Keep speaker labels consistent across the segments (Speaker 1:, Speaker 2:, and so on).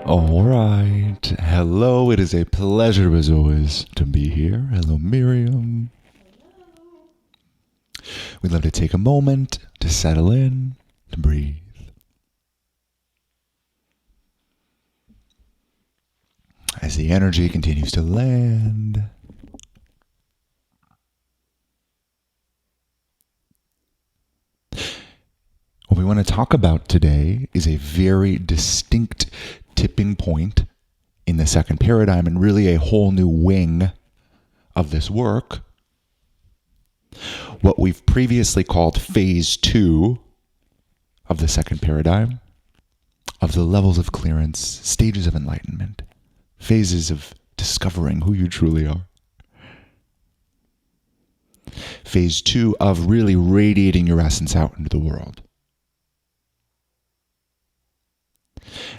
Speaker 1: All right. Hello. It is a pleasure as always to be here. Hello, Miriam. We'd love to take a moment to settle in, to breathe. As the energy continues to land, what we want to talk about today is a very distinct tipping point in the second paradigm and really a whole new wing of this work. What we've previously called phase 2 of the second paradigm, of the levels of clearance, stages of enlightenment, phases of discovering who you truly are. Phase 2 of really radiating your essence out into the world.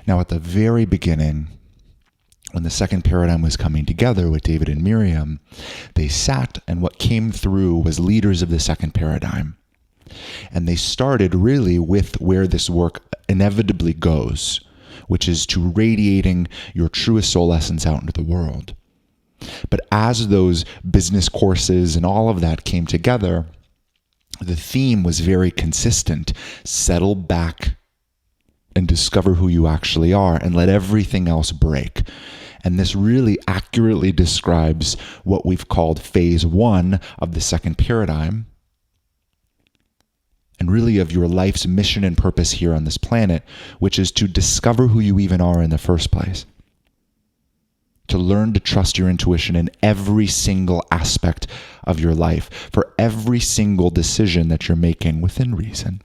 Speaker 1: Now, at the very beginning, when the second paradigm was coming together with David and Miriam, they sat, and what came through was leaders of the second paradigm. And they started really with where this work inevitably goes, which is to radiating your truest soul essence out into the world. But as those business courses and all of that came together, the theme was very consistent. Settle back and discover who you actually are and let everything else break. And this really accurately describes what we've called phase 1 of the second paradigm, and really of your life's mission and purpose here on this planet, which is to discover who you even are in the first place. To learn to trust your intuition in every single aspect of your life, for every single decision that you're making within reason.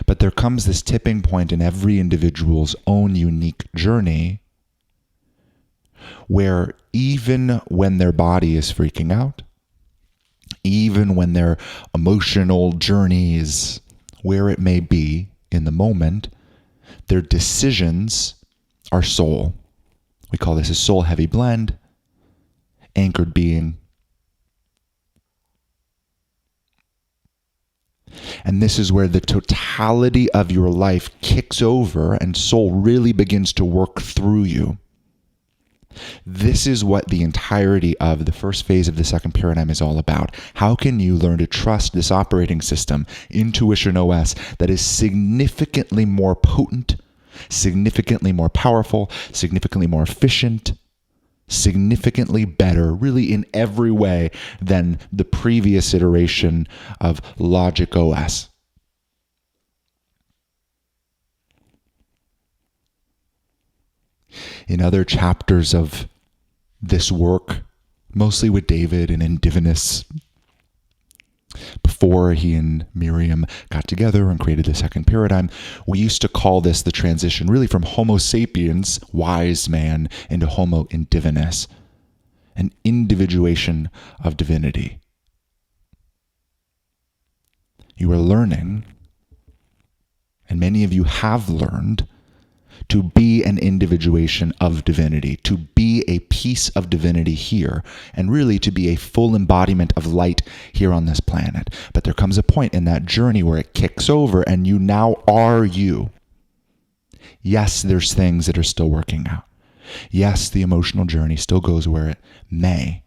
Speaker 1: But there comes this tipping point in every individual's own unique journey where even when their body is freaking out, even when their emotional journey is where it may be in the moment, their decisions are soul. We call this a soul-heavy blend, anchored being. And this is where the totality of your life kicks over and soul really begins to work through you. This is what the entirety of the first phase of the second paradigm is all about. How can you learn to trust this operating system, Intuition OS, that is significantly more potent, significantly more powerful, significantly more efficient, significantly better, really in every way, than the previous iteration of Logic OS. In other chapters of this work, mostly with David and in Divinus, before he and Miriam got together and created the second paradigm, we used to call this the transition really from Homo sapiens, wise man, into Homo Divinus, an individuation of divinity. You are learning, and many of you have learned, to be an individuation of divinity, to be a piece of divinity here, and really to be a full embodiment of light here on this planet. But there comes a point in that journey where it kicks over and you now are you. Yes, there's things that are still working out. Yes, the emotional journey still goes where it may,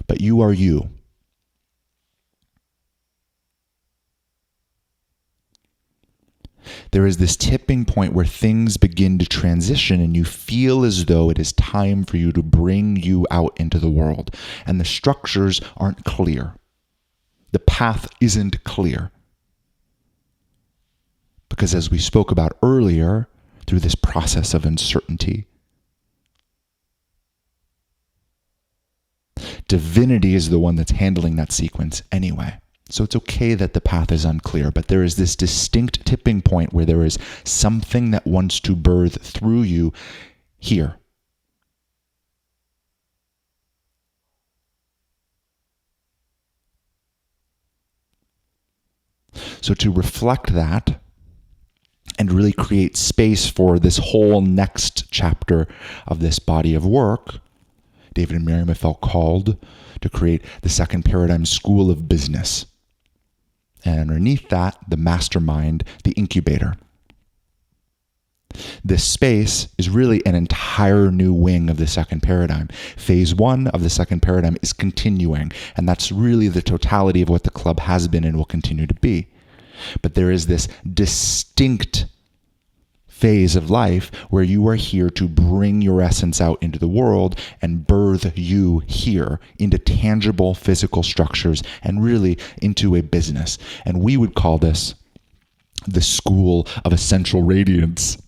Speaker 1: but you are you. There is this tipping point where things begin to transition and you feel as though it is time for you to bring you out into the world. And the structures aren't clear. The path isn't clear. Because as we spoke about earlier, through this process of uncertainty, divinity is the one that's handling that sequence anyway. So it's okay that the path is unclear, but there is this distinct tipping point where there is something that wants to birth through you here. So to reflect that and really create space for this whole next chapter of this body of work, David and Miriam have felt called to create the second paradigm school of business. And underneath that, the mastermind, the incubator. This space is really an entire new wing of the second paradigm. Phase 1 of the second paradigm is continuing, and that's really the totality of what the club has been and will continue to be. But there is this distinct phase of life where you are here to bring your essence out into the world and birth you here into tangible physical structures and really into a business. And we would call this the school of essential radiance.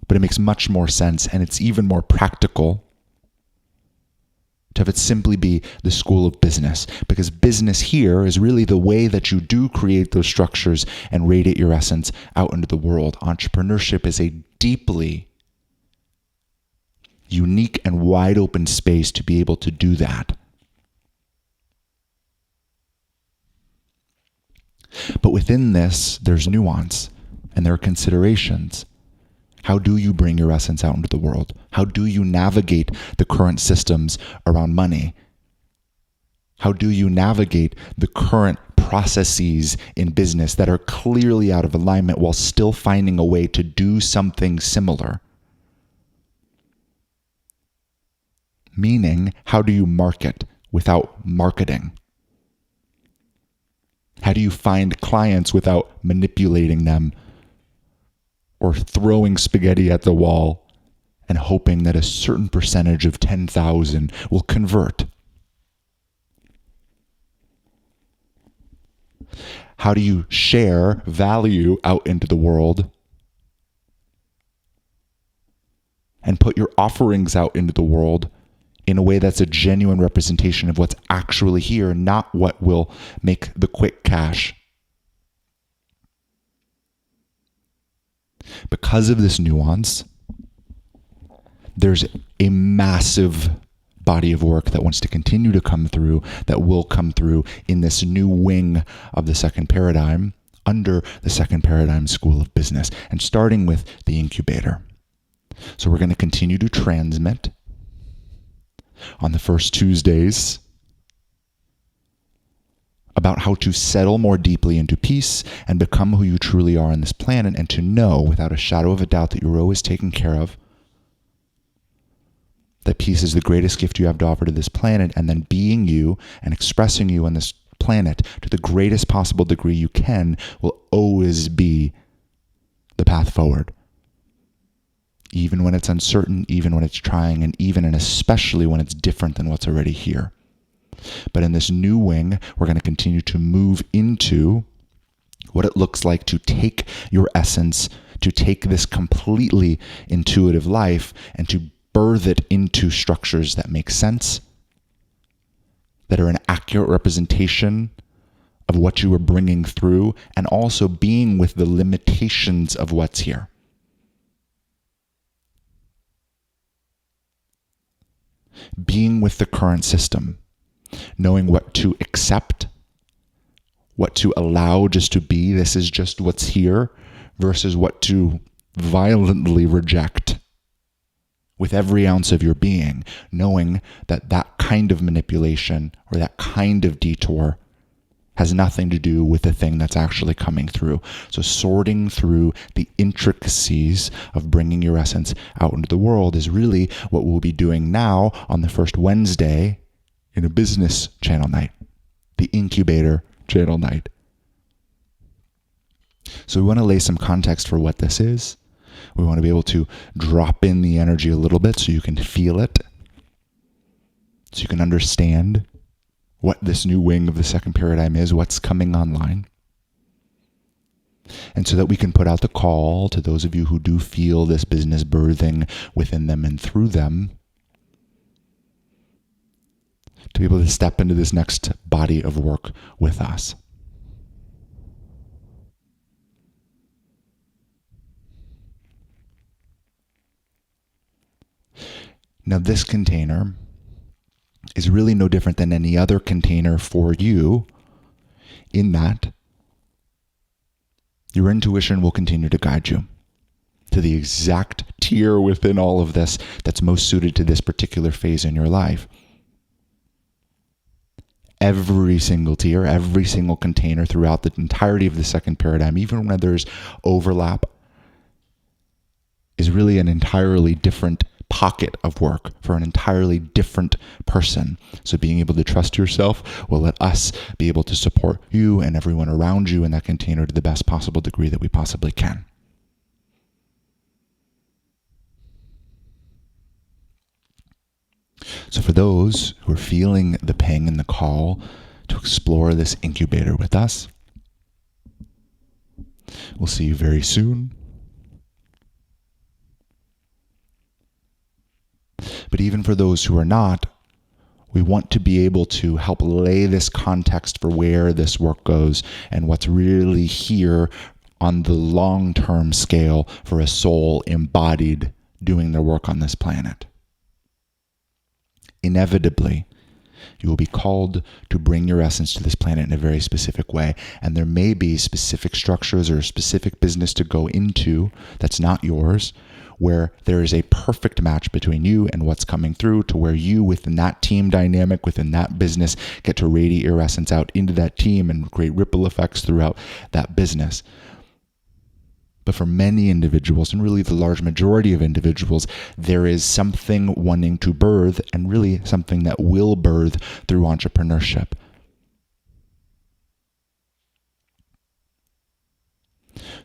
Speaker 1: But it makes much more sense, and it's even more practical to have it simply be the school of business, because business here is really the way that you do create those structures and radiate your essence out into the world. Entrepreneurship is a deeply unique and wide open space to be able to do that. But within this, there's nuance and there are considerations. How do you bring your essence out into the world? How do you navigate the current systems around money? How do you navigate the current processes in business that are clearly out of alignment while still finding a way to do something similar? Meaning, how do you market without marketing? How do you find clients without manipulating them or throwing spaghetti at the wall and hoping that a certain percentage of 10,000 will convert? How do you share value out into the world and put your offerings out into the world in a way that's a genuine representation of what's actually here, not what will make the quick cash? Because of this nuance, there's a massive body of work that wants to continue to come through, that will come through in this new wing of the second paradigm, under the second paradigm school of business, and starting with the incubator. So we're going to continue to transmit on the first Tuesdays about how to settle more deeply into peace and become who you truly are on this planet, and to know without a shadow of a doubt that you're always taken care of, that peace is the greatest gift you have to offer to this planet, and then being you and expressing you on this planet to the greatest possible degree you can will always be the path forward. Even when it's uncertain, even when it's trying, and even and especially when it's different than what's already here. But in this new wing, we're going to continue to move into what it looks like to take your essence, to take this completely intuitive life and to birth it into structures that make sense, that are an accurate representation of what you are bringing through, and also being with the limitations of what's here. Being with the current system, knowing what to accept, what to allow just to be, this is just what's here, versus what to violently reject with every ounce of your being, knowing that that kind of manipulation or that kind of detour has nothing to do with the thing that's actually coming through. So sorting through the intricacies of bringing your essence out into the world is really what we'll be doing now on the first Wednesday in a business channel night, the Incubator channel night. So we want to lay some context for what this is. We want to be able to drop in the energy a little bit so you can feel it, so you can understand what this new wing of the second paradigm is, what's coming online. And so that we can put out the call to those of you who do feel this business birthing within them and through them, to be able to step into this next body of work with us. Now, this container is really no different than any other container for you, in that your intuition will continue to guide you to the exact tier within all of this that's most suited to this particular phase in your life. every single tier, every single container throughout the entirety of the second paradigm, even when there's overlap, is really an entirely different pocket of work for an entirely different person. So being able to trust yourself will let us be able to support you and everyone around you in that container to the best possible degree that we possibly can. So for those who are feeling the ping and the call to explore this incubator with us, we'll see you very soon. But even for those who are not, we want to be able to help lay this context for where this work goes and what's really here on the long-term scale for a soul embodied doing their work on this planet. Inevitably, you will be called to bring your essence to this planet in a very specific way. And there may be specific structures or a specific business to go into that's not yours, where there is a perfect match between you and what's coming through, to where you, within that team dynamic, within that business, get to radiate your essence out into that team and create ripple effects throughout that business. But for many individuals, and really the large majority of individuals, there is something wanting to birth, and really something that will birth through entrepreneurship.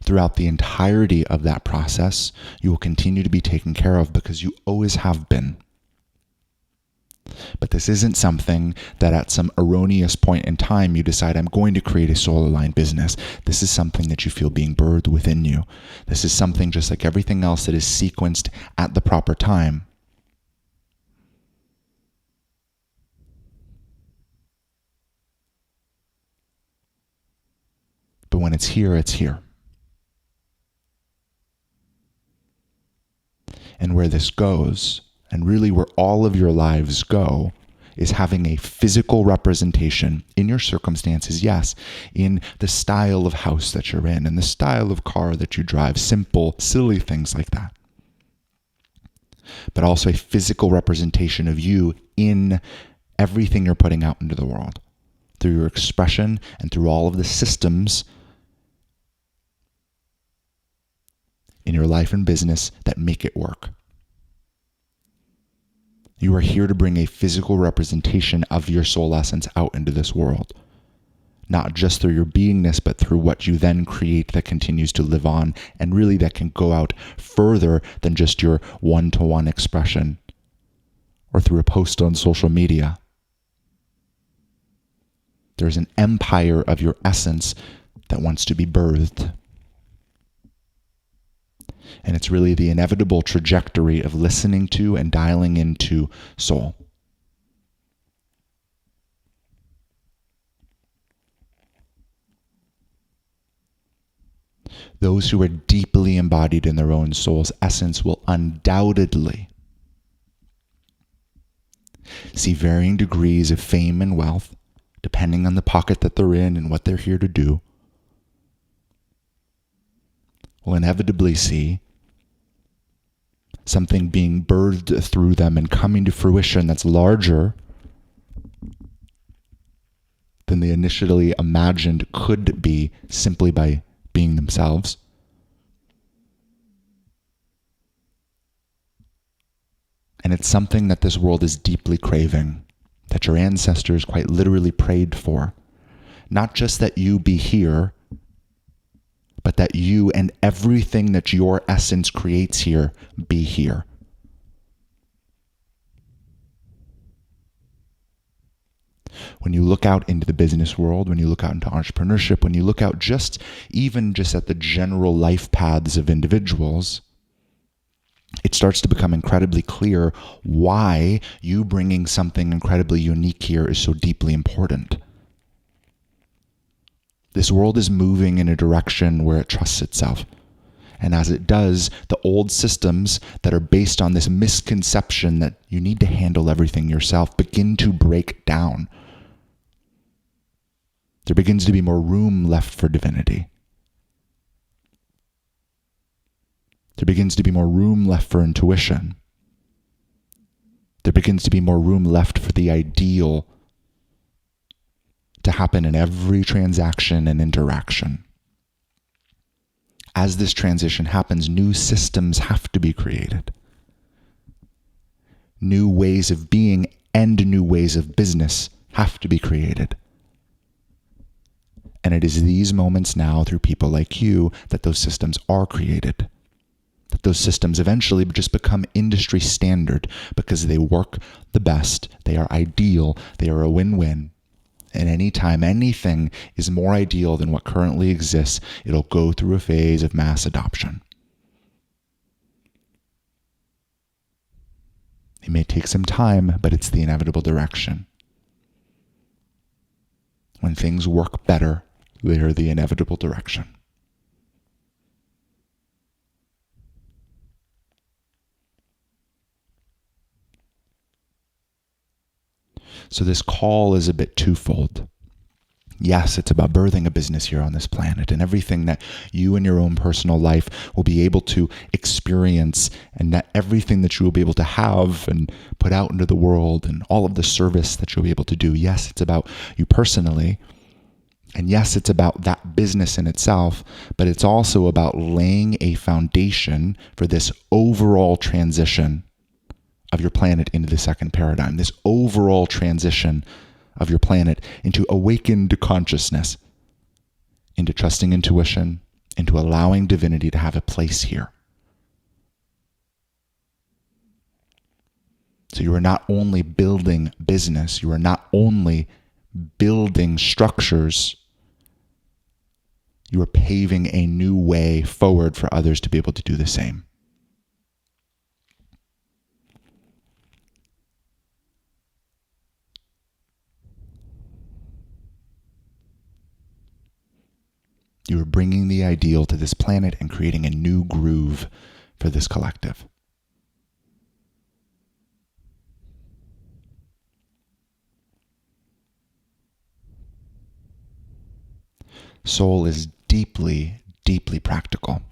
Speaker 1: Throughout the entirety of that process, you will continue to be taken care of because you always have been. But this isn't something that at some erroneous point in time you decide, I'm going to create a soul-aligned business. This is something that you feel being birthed within you. This is something just like everything else that is sequenced at the proper time. But when it's here, it's here. And where this goes, and really where all of your lives go, is having a physical representation in your circumstances, yes, in the style of house that you're in, and the style of car that you drive, simple, silly things like that. But also a physical representation of you in everything you're putting out into the world, through your expression and through all of the systems in your life and business that make it work. You are here to bring a physical representation of your soul essence out into this world. Not just through your beingness, but through what you then create that continues to live on, and really that can go out further than just your one-to-one expression or through a post on social media. There's an empire of your essence that wants to be birthed. And it's really the inevitable trajectory of listening to and dialing into soul. Those who are deeply embodied in their own soul's essence will undoubtedly see varying degrees of fame and wealth, depending on the pocket that they're in and what they're here to do. Will inevitably see something being birthed through them and coming to fruition that's larger than they initially imagined could be simply by being themselves. And it's something that this world is deeply craving, that your ancestors quite literally prayed for. Not just that you be here, but that you and everything that your essence creates here be here. When you look out into the business world, when you look out into entrepreneurship, when you look out even just at the general life paths of individuals, it starts to become incredibly clear why you bringing something incredibly unique here is so deeply important. This world is moving in a direction where it trusts itself. And as it does, the old systems that are based on this misconception that you need to handle everything yourself begin to break down. There begins to be more room left for divinity. There begins to be more room left for intuition. There begins to be more room left for the ideal to happen in every transaction and interaction. As this transition happens, new systems have to be created. New ways of being and new ways of business have to be created. And it is these moments now, through people like you, that those systems are created. That those systems eventually just become industry standard because they work the best, they are ideal, they are a win-win. And anytime anything is more ideal than what currently exists, it'll go through a phase of mass adoption. It may take some time, but it's the inevitable direction. When things work better, they are the inevitable direction. So this call is a bit twofold. Yes, it's about birthing a business here on this planet and everything that you in your own personal life will be able to experience, and that everything that you will be able to have and put out into the world and all of the service that you'll be able to do. Yes, it's about you personally. And yes, it's about that business in itself, but it's also about laying a foundation for this overall transition of your planet into the second paradigm, this overall transition of your planet into awakened consciousness, into trusting intuition, into allowing divinity to have a place here. So you are not only building business, you are not only building structures, you are paving a new way forward for others to be able to do the same. You are bringing the ideal to this planet and creating a new groove for this collective. Soul is deeply, deeply practical.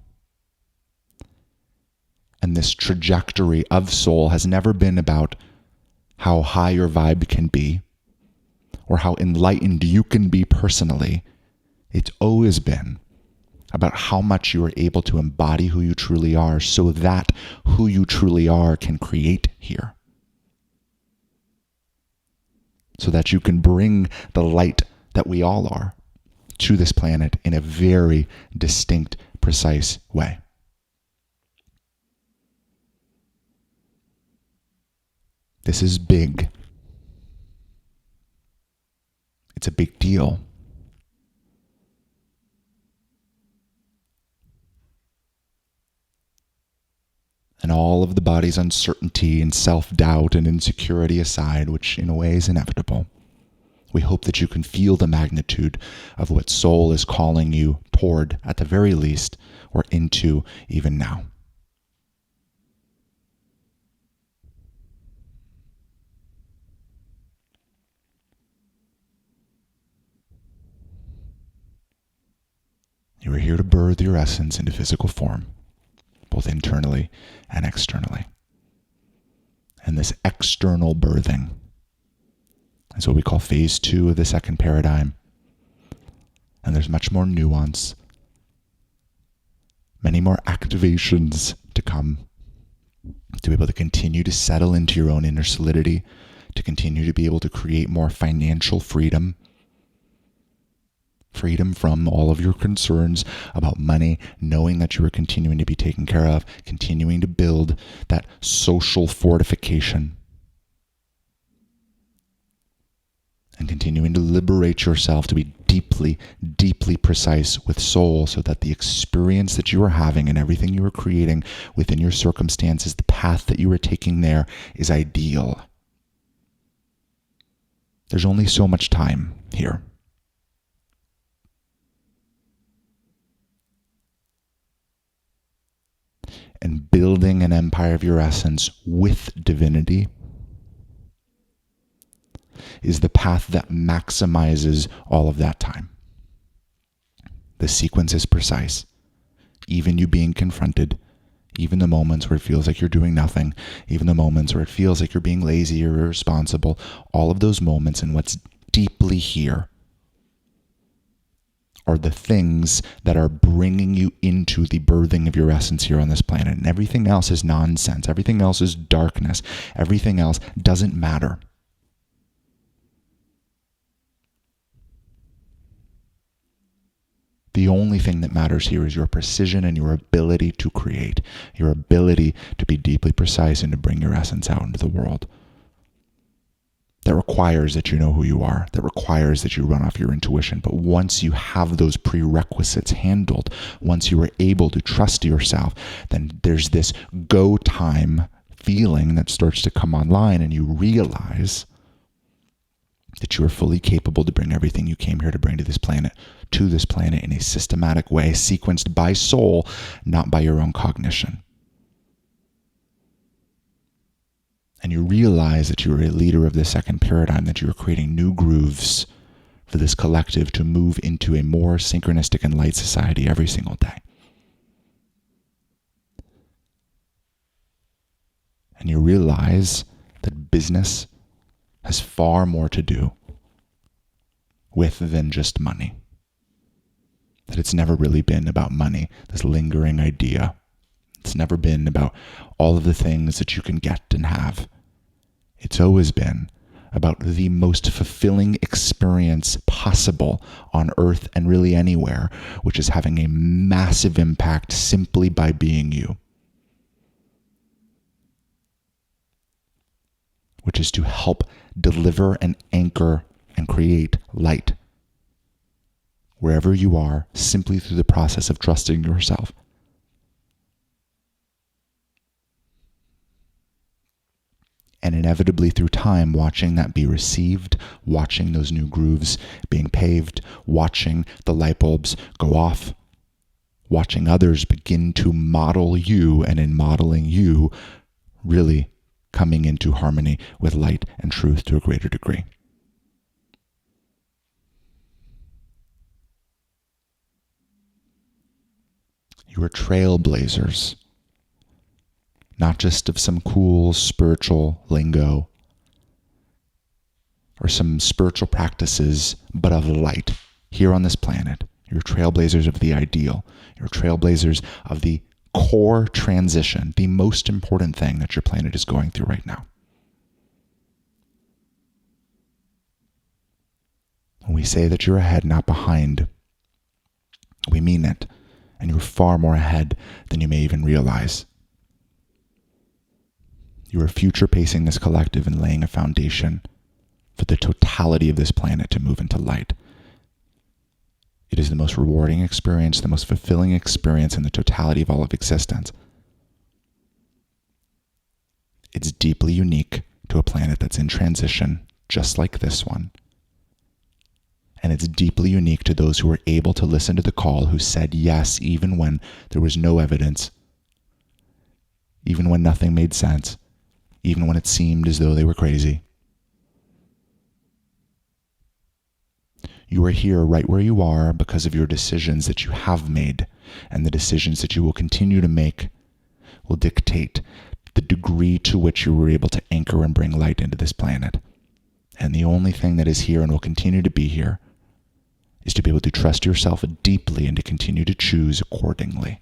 Speaker 1: And this trajectory of soul has never been about how high your vibe can be or how enlightened you can be personally. It's always been about how much you are able to embody who you truly are so that who you truly are can create here. So that you can bring the light that we all are to this planet in a very distinct, precise way. This is big. It's a big deal. And all of the body's uncertainty and self-doubt and insecurity aside, which in a way is inevitable, we hope that you can feel the magnitude of what soul is calling you toward, at the very least, or into even now. You are here to birth your essence into physical form, both internally and externally. And this external birthing is what we call phase 2 of the second paradigm. And there's much more nuance, many more activations to come, to be able to continue to settle into your own inner solidity, to continue to be able to create more financial freedom from all of your concerns about money, knowing that you are continuing to be taken care of, continuing to build that social fortification, and continuing to liberate yourself to be deeply, deeply precise with soul so that the experience that you are having and everything you are creating within your circumstances, the path that you are taking there, is ideal. There's only so much time here. And building an empire of your essence with divinity is the path that maximizes all of that time. The sequence is precise. Even you being confronted, even the moments where it feels like you're doing nothing, even the moments where it feels like you're being lazy or irresponsible, all of those moments and what's deeply here are the things that are bringing you into the birthing of your essence here on this planet. And everything else is nonsense. Everything else is darkness. Everything else doesn't matter. The only thing that matters here is your precision and your ability to create, your ability to be deeply precise and to bring your essence out into the world. That requires that you know who you are. That requires that you run off your intuition. But once you have those prerequisites handled, once you are able to trust yourself, then there's this go time feeling that starts to come online, and you realize that you are fully capable to bring everything you came here to bring to this planet in a systematic way, sequenced by soul, not by your own cognition. And you realize that you're a leader of the second paradigm, that you're creating new grooves for this collective to move into a more synchronistic and light society every single day. And you realize that business has far more to do with than just money. That it's never really been about money, this lingering idea. It's never been about all of the things that you can get and have. It's always been about the most fulfilling experience possible on earth and really anywhere, which is having a massive impact simply by being you. Which is to help deliver and anchor and create light wherever you are, simply through the process of trusting yourself. And inevitably through time, watching that be received, watching those new grooves being paved, watching the light bulbs go off, watching others begin to model you, and in modeling you, really coming into harmony with light and truth to a greater degree. You are trailblazers. Not just of some cool spiritual lingo or some spiritual practices, but of light here on this planet. You're trailblazers of the ideal. You're trailblazers of the core transition, the most important thing that your planet is going through right now. When we say that you're ahead, not behind, we mean it. And you're far more ahead than you may even realize. You are future pacing this collective and laying a foundation for the totality of this planet to move into light. It is the most rewarding experience, the most fulfilling experience in the totality of all of existence. It's deeply unique to a planet that's in transition, just like this one. And it's deeply unique to those who were able to listen to the call, who said yes, even when there was no evidence, even when nothing made sense, even when it seemed as though they were crazy. You are here right where you are because of your decisions that you have made, and the decisions that you will continue to make will dictate the degree to which you were able to anchor and bring light into this planet. And the only thing that is here and will continue to be here is to be able to trust yourself deeply and to continue to choose accordingly.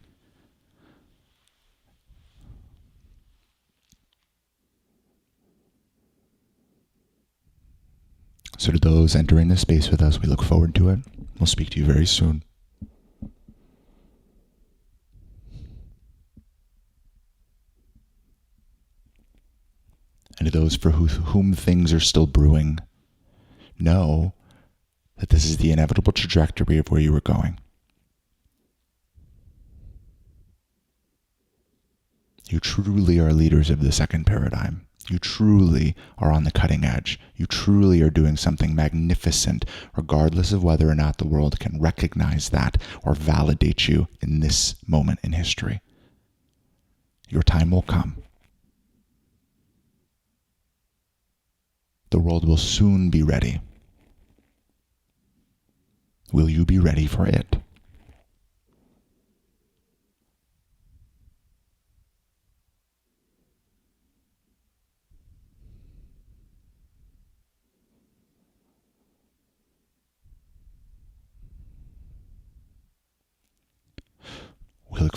Speaker 1: So to those entering this space with us, we look forward to it. We'll speak to you very soon. And to those for whom things are still brewing, know that this is the inevitable trajectory of where you are going. You truly are leaders of the second paradigm. You truly are on the cutting edge. You truly are doing something magnificent, regardless of whether or not the world can recognize that or validate you in this moment in history. Your time will come. The world will soon be ready. Will you be ready for it?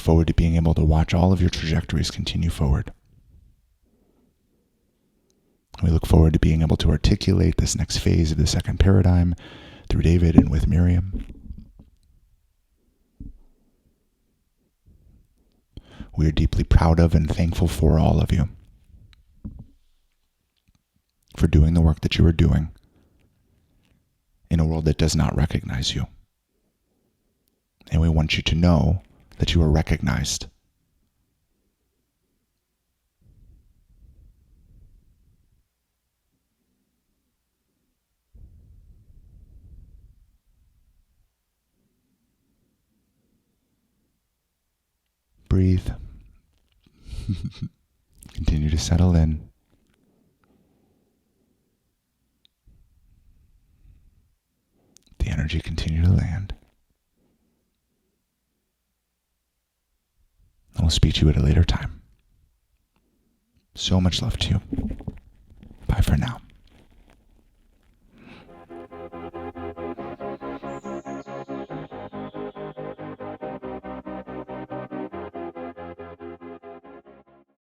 Speaker 1: forward to being able to watch all of your trajectories continue forward. We look forward to being able to articulate this next phase of the second paradigm through David and with Miriam. We are deeply proud of and thankful for all of you for doing the work that you are doing in a world that does not recognize you. And we want you to know that you are recognized. Breathe. Continue to settle in. The energy continue to land. I will speak to you at a later time. So much love to you. Bye for now.